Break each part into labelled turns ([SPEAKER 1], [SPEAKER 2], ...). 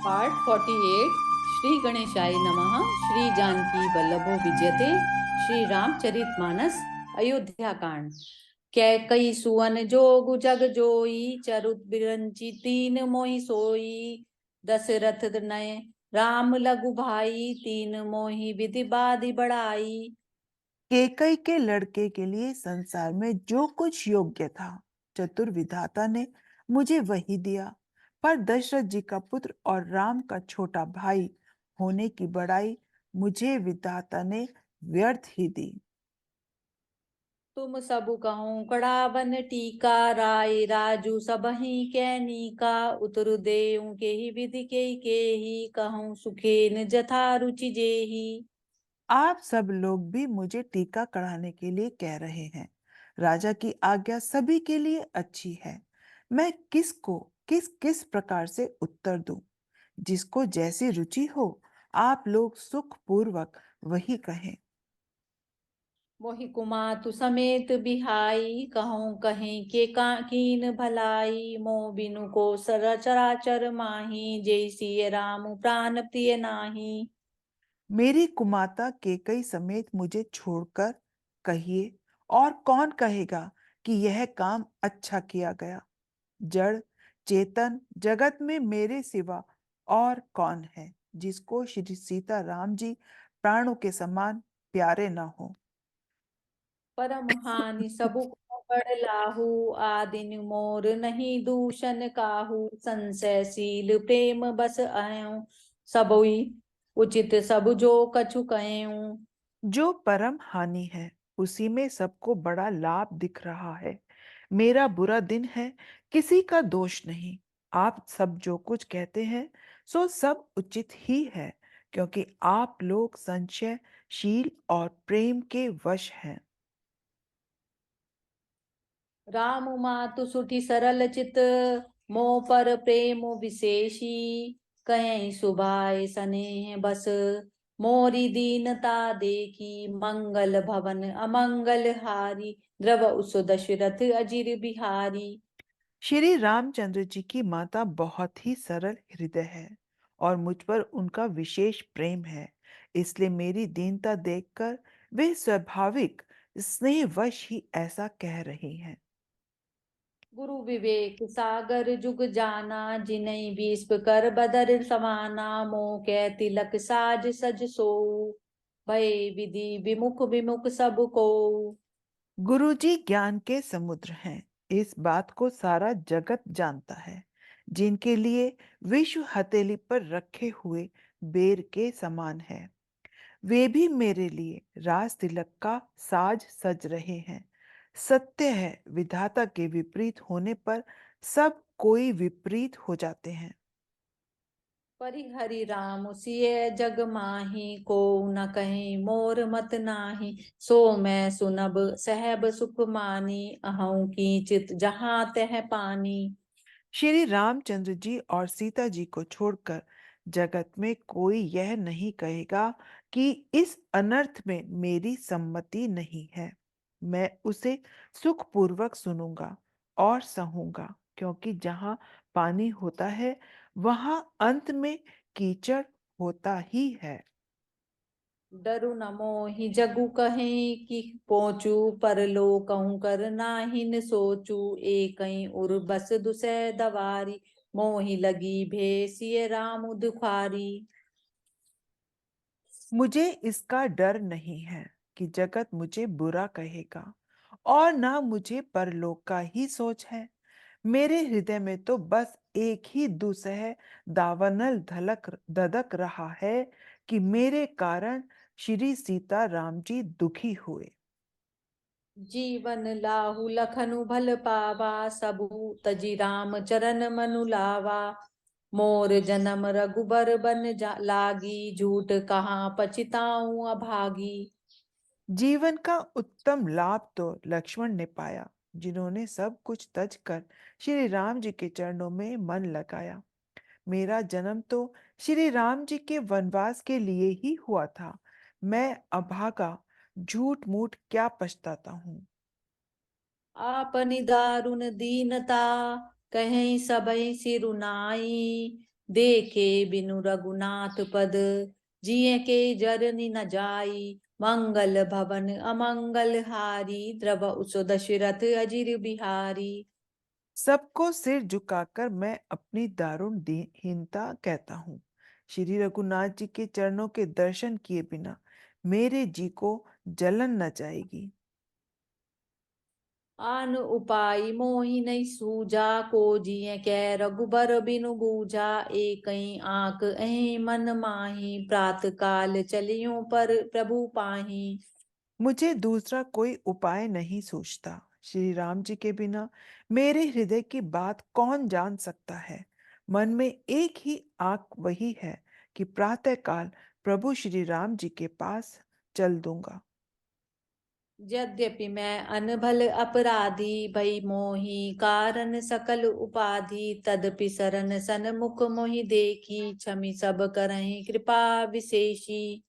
[SPEAKER 1] Part 48। Shri गणेशाय नमः। श्री जानकी वल्लभो विजयते। श्री रामचरितमानस अयोध्या कांड। कैकई सुवन जोग जग जोई, चरुत बिरंची तीन मोहि सोई। दशरथ नय राम लघु भाई, तीन मोहि विधि बाधि बढ़ाई।
[SPEAKER 2] केकई के लड़के के लिए संसार में जो कुछ योग्य था, चतुर विधाता ने मुझे वही दिया। पर दशरथ जी का पुत्र और राम का छोटा भाई होने की बड़ाई मुझे विधाता ने व्यर्थ ही दी।
[SPEAKER 1] तुम सब कहूँ कड़ावन टीका, राय राजू सबहि कैनिका। उतर देऊ के ही विधि के ही, कहूँ सुखेन जथा रुचि जेही।
[SPEAKER 2] आप सब लोग भी मुझे टीका कढ़ाने के लिए कह रहे हैं। राजा की आज्ञा सभी के लिए अच्छी है। मैं किसको किस किस प्रकार से उत्तर दूं? जिसको जैसी रुचि हो, आप लोग सुख पूर्वक वही कहें।
[SPEAKER 1] मोहि कुमातु समेत बिहाई, कहूँ कहीं के कीन भलाई। मोह बिनु को सर चराचर माही, जय सिय राम प्राण प्रिय नाही।
[SPEAKER 2] मेरी कुमाता केकई समेत मुझे छोड़कर कहिए, और कौन कहेगा कि यह काम अच्छा किया गया? जड़ चेतन जगत में मेरे सिवा और कौन है जिसको श्री सीता राम जी प्राणों के समान प्यारे न हो?
[SPEAKER 1] परम हानि सबु को बड़ लाहू, आदिन मोर नहीं दूषण काहू। संशयशील प्रेम बस आयो, सबुई उचित सब जो कछु कहेऊ।
[SPEAKER 2] जो परम हानि है उसी में सबको बड़ा लाभ दिख रहा है। मेरा बुरा दिन है, किसी का दोष नहीं। आप सब जो कुछ कहते हैं सो सब उचित ही है, क्योंकि आप लोग संशयशील और प्रेम के वश हैं।
[SPEAKER 1] राम मातु सुठी सरल चित, मोह पर प्रेम विशेषी। कहीं सुभाए स्नेह बस, मोरी दीनता देखी। मंगल भवन अमंगल हारी, द्रव उस दशरथ अजिर बिहारी।
[SPEAKER 2] श्री रामचंद्र जी की माता बहुत ही सरल हृदय है और मुझ पर उनका विशेष प्रेम है। इसलिए मेरी दीनता देखकर वे स्वाभाविक स्नेहवश ही ऐसा कह रही हैं।
[SPEAKER 1] गुरु विवेक सागर जुग जाना, जिनहि विस्प कर बदर समाना। मोह कै तिलक साज सज सोऊ, भय विधि विमुख विमुख सब को।
[SPEAKER 2] गुरुजी ज्ञान के समुद्र हैं, इस बात को सारा जगत जानता है। जिनके लिए विश्व हथेली पर रखे हुए बेर के समान है, वे भी मेरे लिए राज तिलक का साज सज रहे हैं। सत्य है, विधाता के विपरीत होने पर सब कोई विपरीत हो जाते हैं।
[SPEAKER 1] परिहरि राम सिय जग माही, को न कहीं मोर मत नाही। सो मैं सुनब सहब सुख मानी, अहूँ कींचित जहाँ तह पानी।
[SPEAKER 2] श्री रामचंद्र जी और सीता जी को छोड़कर जगत में कोई यह नहीं कहेगा कि इस अनर्थ में मेरी सम्मति नहीं है। मैं उसे सुखपूर्वक सुनूंगा और सहूंगा, क्योंकि जहाँ पानी होता है वहां अंत में कीचड़ होता ही है।
[SPEAKER 1] डरु न मोहि जगु कहीं कि पहुँचू, परलो कहूँ कर नाहिन सोचू। एक उर बस दुसै दवारी, मोहि लगी भेसिय राम दुखारी।
[SPEAKER 2] मुझे इसका डर नहीं है कि जगत मुझे बुरा कहेगा, और ना मुझे परलोक का ही सोच है। मेरे हृदय में तो बस एक ही दुसह दावानल धलक धधक रहा है कि मेरे कारण श्री सीता राम जी दुखी हुए।
[SPEAKER 1] जीवन लाहु लखनु भल पावा, सबु तजी राम चरण मनु लावा। मोर जन्म रघुबर लागी, झूठ कहाँ पछिताऊं अभागी।
[SPEAKER 2] जीवन का उत्तम लाभ तो लक्ष्मण ने पाया, जिन्होंने सब कुछ तज कर श्री राम जी के चरणों में मन लगाया। मेरा जन्म तो श्री राम जी के वनवास के लिए ही हुआ था। मैं अभागा झूठ मूठ क्या पछताता हूँ।
[SPEAKER 1] आपनि दारुण दीनता, कहीं सबहि सिरुनाई। देखे बिनु रघुनाथ पद, जिये के जरनी न जाई, मंगल भवन अमंगल हारी, द्रव उसो दशरथ अजिर बिहारी।
[SPEAKER 2] सबको सिर झुकाकर मैं अपनी दारुण दीनहीनता कहता हूँ। श्री रघुनाथ जी के चरणों के दर्शन किए बिना मेरे जी को जलन न जाएगी।
[SPEAKER 1] आन उपाय मोहि नहीं सूझा, को जिये कै रघुबर बिनु बूझा, एक आंख अहि मन माही, प्रात काल चलियो पर प्रभु पाही।
[SPEAKER 2] मुझे दूसरा कोई उपाय नहीं सूझता। श्री राम जी के बिना मेरे हृदय की बात कौन जान सकता है। मन में एक ही आंख वही है कि प्रातःकाल प्रभु श्री राम जी के पास चल दूंगा।
[SPEAKER 1] यद्यपि मैं अनभल अपराधी, भई मोहि कारण सकल उपाधि, तदपि सरन सन्मुख मोहि देखी, क्षमि सब करहि कृपा विशेषी।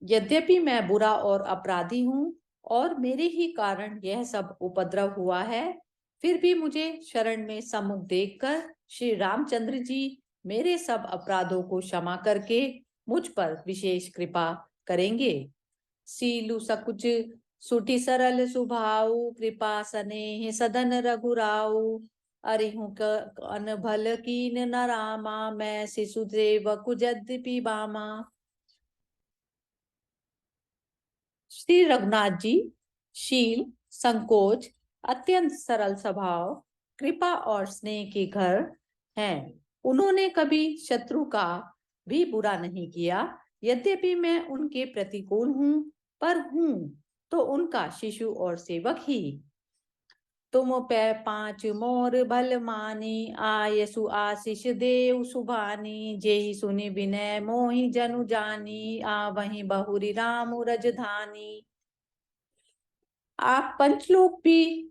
[SPEAKER 1] यद्यपि मैं बुरा और अपराधी हूँ और मेरे ही कारण यह सब उपद्रव हुआ है, फिर भी मुझे शरण में सम्मुख देखकर श्री रामचंद्र जी मेरे सब अपराधों को क्षमा करके मुझ पर विशेष कृपा करेंगे। सीलु सकुच सुटि सरल सुभाऊ, कृपा सनेह सदन रघुराऊ, अरिहु अनभल कीन न रामा, मैं शिशुदेव कुजद्दिपि बामा। श्री रघुनाथ जी शील, संकोच, अत्यंत सरल स्वभाव, कृपा और स्नेह के घर हैं। उन्होंने कभी शत्रु का भी बुरा नहीं किया। यद्यपि मैं उनके प्रतिकूल हूँ, पर हूँ तो उनका शिशु और सेवक ही। तुम पै पांच मोर भल मानी, आयसु आशीष देव सुभानी, जेहि सुनि विनय मोहि जनु जानी, वही बहुरी राम रजधानी। आप पंचलोक भी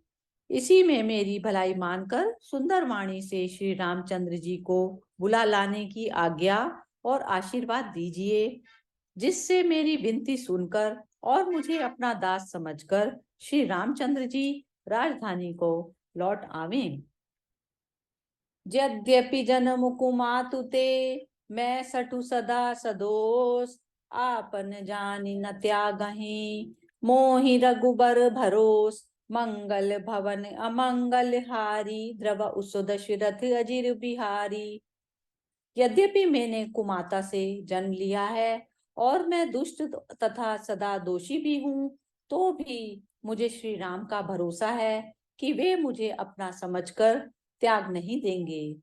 [SPEAKER 1] इसी में मेरी भलाई मानकर सुंदर वाणी से श्री रामचंद्र जी को बुला लाने की आज्ञा और आशीर्वाद दीजिए, जिससे मेरी विनती सुनकर और मुझे अपना दास समझकर श्री रामचंद्र जी राजधानी को लौट आवें। यद्यपि जन्म कुमातु ते, मैं सठु सदा सदोष, आपन जानि न त्यागहि, मोहि रघुबर भरोस, मंगल भवन अमंगल हारी, द्रव उसो दशरथ अजिर बिहारी। यद्यपि मैंने कुमाता से जन्म लिया है और मैं दुष्ट तथा सदा दोषी भी हूँ, तो भी मुझे श्री राम का भरोसा है कि वे मुझे अपना समझकर त्याग नहीं देंगे।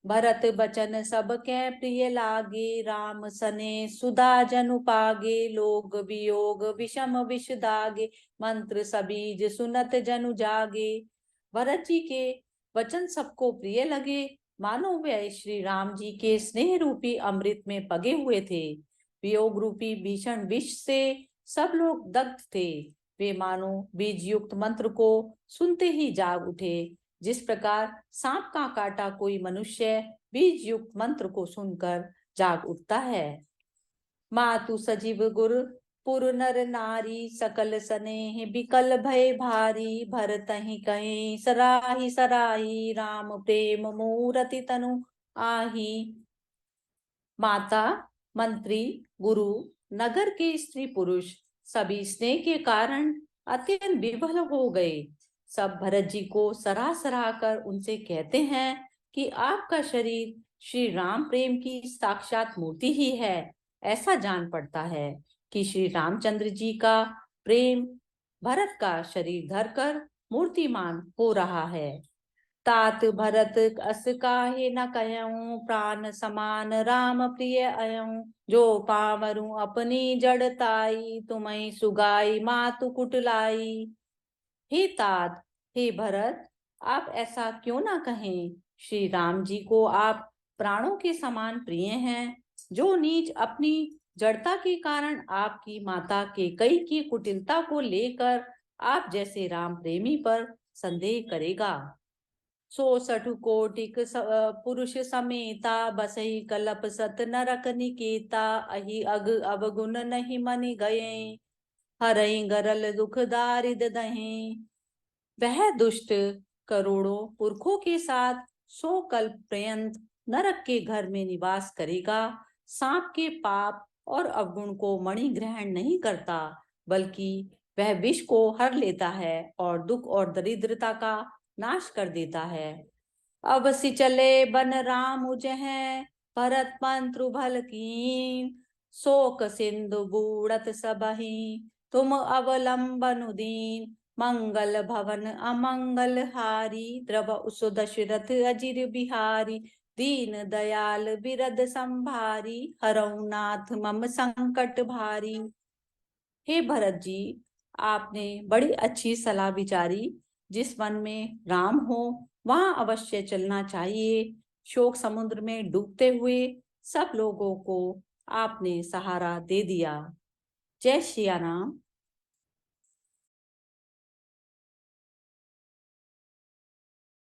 [SPEAKER 1] भरत बचन सब कै प्रिय लागे, राम सने सुधा जनु पागे, लोग वियोग विषम विष दागे, मंत्र सबीज सुनत जनु जागे। भरत जी के वचन सबको प्रिय लगे, मानो वे श्री राम जी के स्नेह रूपी अमृत में पगे हुए थे। वियोग रूपी भीषण विष से सब लोग दग्ध थे। वे मानो बीज युक्त मंत्र को सुनते ही जाग उठे, जिस प्रकार सांप का काटा कोई मनुष्य बीज युक्त मंत्र को सुनकर जाग उठता है। मातु सजीव गुर पुर नर नारी, सकल सनेह बिकल भय भारी, भरतहि कहीं सराही सराही, राम प्रेम मूरति तनु आही। माता, मंत्री, गुरु, नगर के स्त्री पुरुष सभी स्नेह के कारण अत्यंत विभल हो गए। सब भरत जी को सराह सराह कर उनसे कहते हैं कि आपका शरीर श्री राम प्रेम की साक्षात मूर्ति ही है। ऐसा जान पड़ता है कि श्री रामचंद्र जी का प्रेम भरत का शरीर धरकर मूर्तिमान हो रहा है। तात भरत अस काहे न कहऊं, प्राण समान राम प्रिय अयऊं, जो पावरू अपनी जड़ताई, तुम्हें सुगाई मातु कुटलाई। हे तात, हे भरत, आप ऐसा क्यों ना कहें। श्री राम जी को आप प्राणों के समान प्रिय हैं। जो नीच अपनी जड़ता के कारण आपकी माता कैकेयी की कुटिलता को लेकर आप जैसे राम प्रेमी पर संदेह करेगा। सो सठु कोटिक पुरुष समेता, बसहि कलप सत नरक निकेता, अहि अग अवगुण नहीं मनि गए, हरई गरल दुख दारिद दहें। वह दुष्ट करोड़ों पुरखों के साथ 100 कल्प पर्यंत नरक के घर में निवास करेगा। सांप के पाप और अवगुण को मणि ग्रहण नहीं करता, बल्कि वह विष को हर लेता है और दुख और दरिद्रता का नाश कर देता है। अब सि चले बन राम उजहैं, भरत मंत्रु भल कीन, शोक सिंधु बूढ़त सबहि, तुम अवलंबनु दीन, मंगल भवन अमंगल हारी, द्रव सु दशरथ अजिर बिहारी, दीन दयाल बिरद संभारी, हरऊ नाथ मम संकट भारी। हे भरत जी, आपने बड़ी अच्छी सलाह विचारी। जिस वन में राम हो वहां अवश्य चलना चाहिए। शोक समुद्र में डूबते हुए सब लोगों को आपने सहारा दे दिया। जय श्री राम।